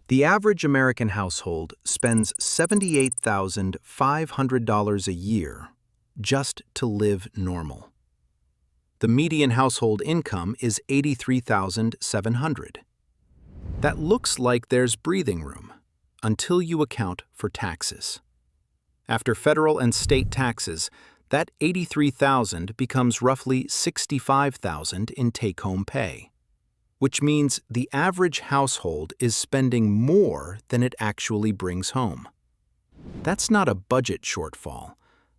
The average American household spends $78,500 a year just to live normal. The median household income is $83,700. That looks like there's breathing room until you account for taxes. After federal and state taxes, that $83,000 becomes roughly $65,000 in take-home pay, which means the average household is spending more than it actually brings home. That's not a budget shortfall.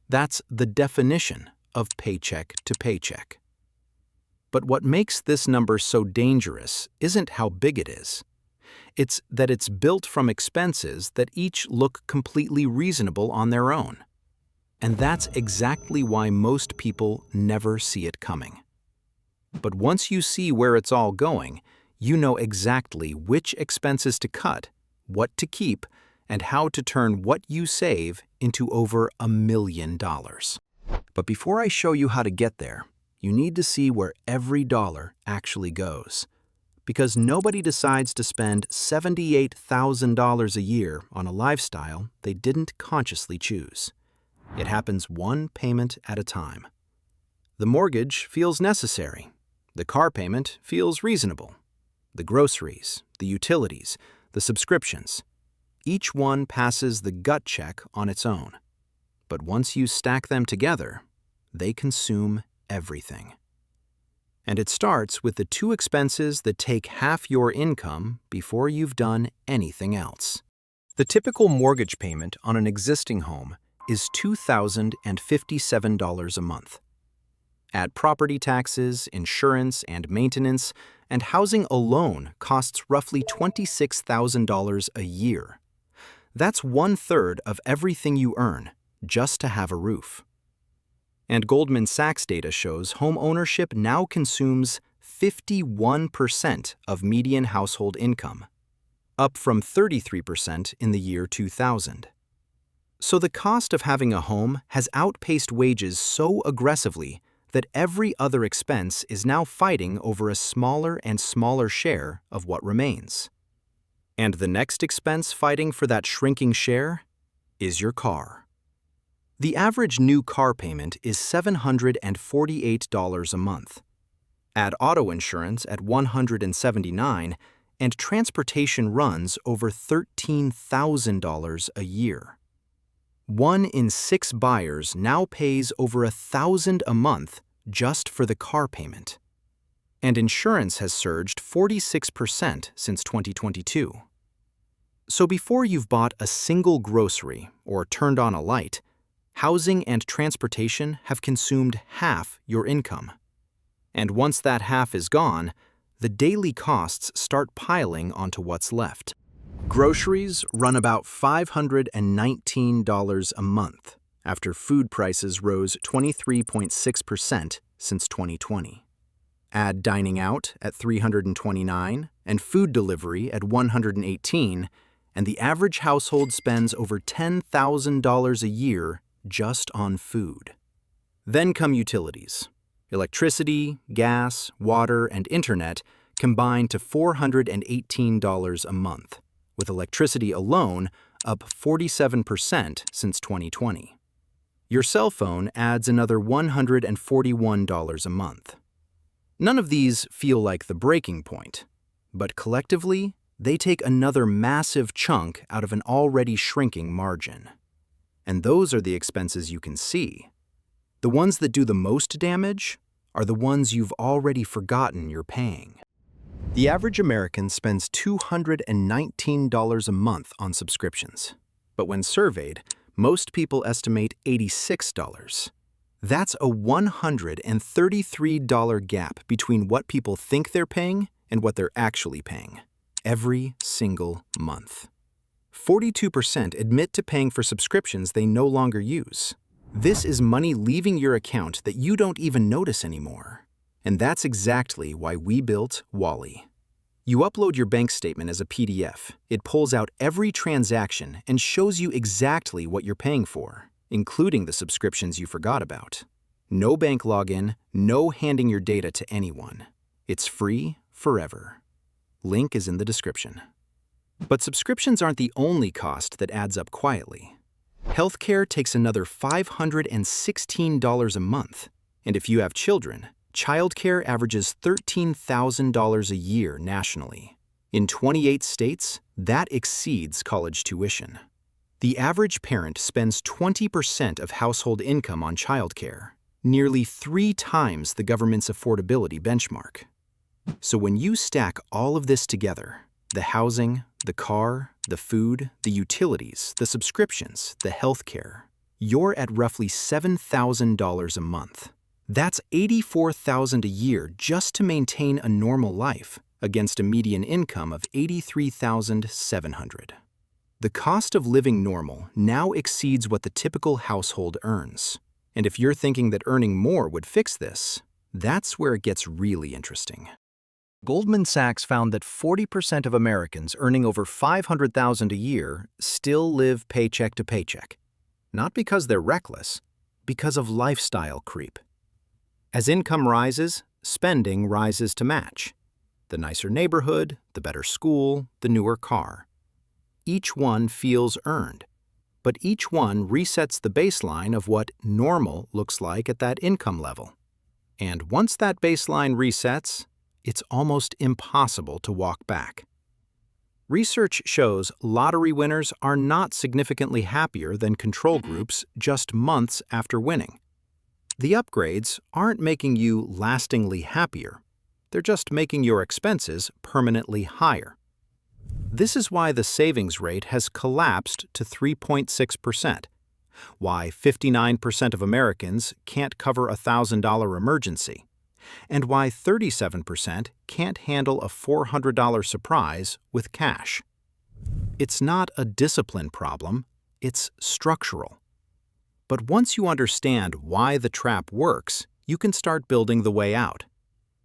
That's the definition of paycheck to paycheck. But what makes this number so dangerous isn't how big it is. It's that it's built from expenses that each look completely reasonable on their own. And that's exactly why most people never see it coming. But once you see where it's all going, you know exactly which expenses to cut, what to keep, and how to turn what you save into over $1 million. But before I show you how to get there, you need to see where every dollar actually goes. Because nobody decides to spend $78,000 a year on a lifestyle they didn't consciously choose. It happens one payment at a time. The mortgage feels necessary. The car payment feels reasonable. The groceries, the utilities, the subscriptions. Each one passes the gut check on its own. But once you stack them together, they consume everything. And it starts with the two expenses that take half your income before you've done anything else. The typical mortgage payment on an existing home is $2,057 a month. Add property taxes, insurance, and maintenance, and housing alone costs roughly $26,000 a year. That's 1/3 of everything you earn just to have a roof. And Goldman Sachs data shows home ownership now consumes 51% of median household income, up from 33% in the year 2000. So the cost of having a home has outpaced wages so aggressively that every other expense is now fighting over a smaller and smaller share of what remains. And the next expense fighting for that shrinking share is your car. The average new car payment is $748 a month. Add auto insurance at $179, and transportation runs over $13,000 a year. 1 in 6 buyers now pays over $1,000 a month just for the car payment. And insurance has surged 46% since 2022. So before you've bought a single grocery or turned on a light, housing and transportation have consumed half your income. And once that half is gone, the daily costs start piling onto what's left. Groceries run about $519 a month after food prices rose 23.6% since 2020. Add dining out at $329 and food delivery at $118, and the average household spends over $10,000 a year just on food. Then come utilities. Electricity, gas, water, and internet combine to $418 a month, with electricity alone up 47% since 2020. Your cell phone adds another $141 a month. None of these feel like the breaking point, but collectively, they take another massive chunk out of an already shrinking margin. And those are the expenses you can see. The ones that do the most damage are the ones you've already forgotten you're paying. The average American spends $219 a month on subscriptions. But when surveyed, most people estimate $86. That's a $133 gap between what people think they're paying and what they're actually paying, every single month. 42% admit to paying for subscriptions they no longer use. This is money leaving your account that you don't even notice anymore. And that's exactly why we built Wally. You upload your bank statement as a PDF. It pulls out every transaction and shows you exactly what you're paying for, including the subscriptions you forgot about. No bank login, no handing your data to anyone. It's free forever. Link is in the description. But subscriptions aren't the only cost that adds up quietly. Healthcare takes another $516 a month. And if you have children, childcare averages $13,000 a year nationally. In 28 states, that exceeds college tuition. The average parent spends 20% of household income on childcare, nearly 3 times the government's affordability benchmark. So when you stack all of this together, the housing, the car, the food, the utilities, the subscriptions, the healthcare, you're at roughly $7,000 a month. That's $84,000 a year just to maintain a normal life against a median income of $83,700. The cost of living normal now exceeds what the typical household earns. And if you're thinking that earning more would fix this, that's where it gets really interesting. Goldman Sachs found that 40% of Americans earning over $500,000 a year still live paycheck to paycheck. Not because they're reckless, because of lifestyle creep. As income rises, spending rises to match. The nicer neighborhood, the better school, the newer car. Each one feels earned, but each one resets the baseline of what normal looks like at that income level. And once that baseline resets, it's almost impossible to walk back. Research shows lottery winners are not significantly happier than control groups just months after winning. The upgrades aren't making you lastingly happier. They're just making your expenses permanently higher. This is why the savings rate has collapsed to 3.6%, why 59% of Americans can't cover a $1,000 emergency, and why 37% can't handle a $400 surprise with cash. It's not a discipline problem, it's structural. But once you understand why the trap works, you can start building the way out.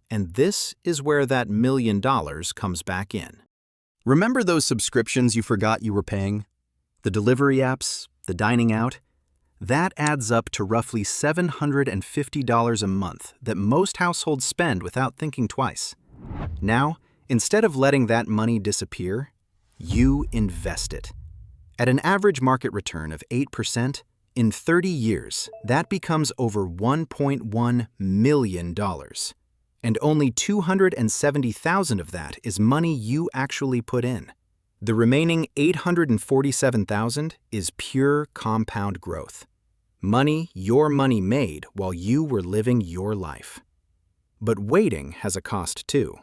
And this is where that $1 million comes back in. Remember those subscriptions you forgot you were paying? The delivery apps, the dining out? That adds up to roughly $750 a month that most households spend without thinking twice. Now, instead of letting that money disappear, you invest it. At an average market return of 8%, in 30 years, that becomes over $1.1 million. And only $270,000 of that is money you actually put in. The remaining $847,000 is pure compound growth. Money your money made while you were living your life. But waiting has a cost too.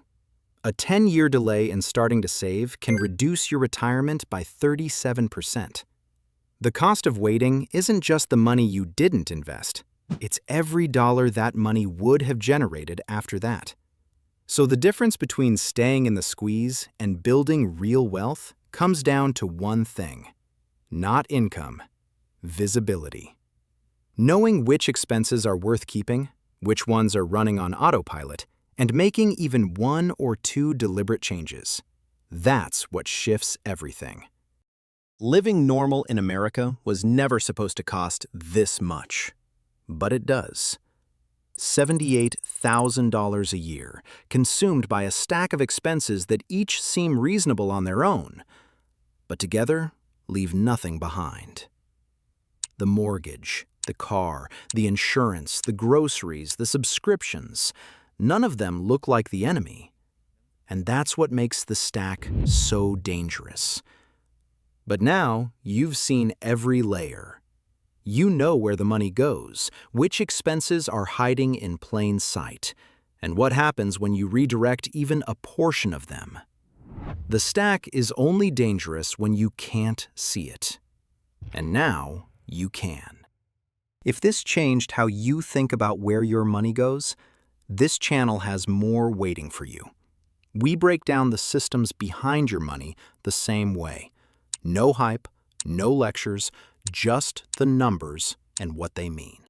A 10-year delay in starting to save can reduce your retirement by 37%. The cost of waiting isn't just the money you didn't invest. It's every dollar that money would have generated after that. So the difference between staying in the squeeze and building real wealth comes down to one thing. Not income, visibility. Knowing which expenses are worth keeping, which ones are running on autopilot, and making even 1 or 2 deliberate changes. That's what shifts everything. Living normal in America was never supposed to cost this much. But it does. $78,000 a year, consumed by a stack of expenses that each seem reasonable on their own, but together leave nothing behind. The mortgage, the car, the insurance, the groceries, the subscriptions, none of them look like the enemy. And that's what makes the stack so dangerous. But now you've seen every layer. You know where the money goes, which expenses are hiding in plain sight, and what happens when you redirect even a portion of them. The stack is only dangerous when you can't see it. And now you can. If this changed how you think about where your money goes, this channel has more waiting for you. We break down the systems behind your money the same way. No hype, no lectures, just the numbers and what they mean.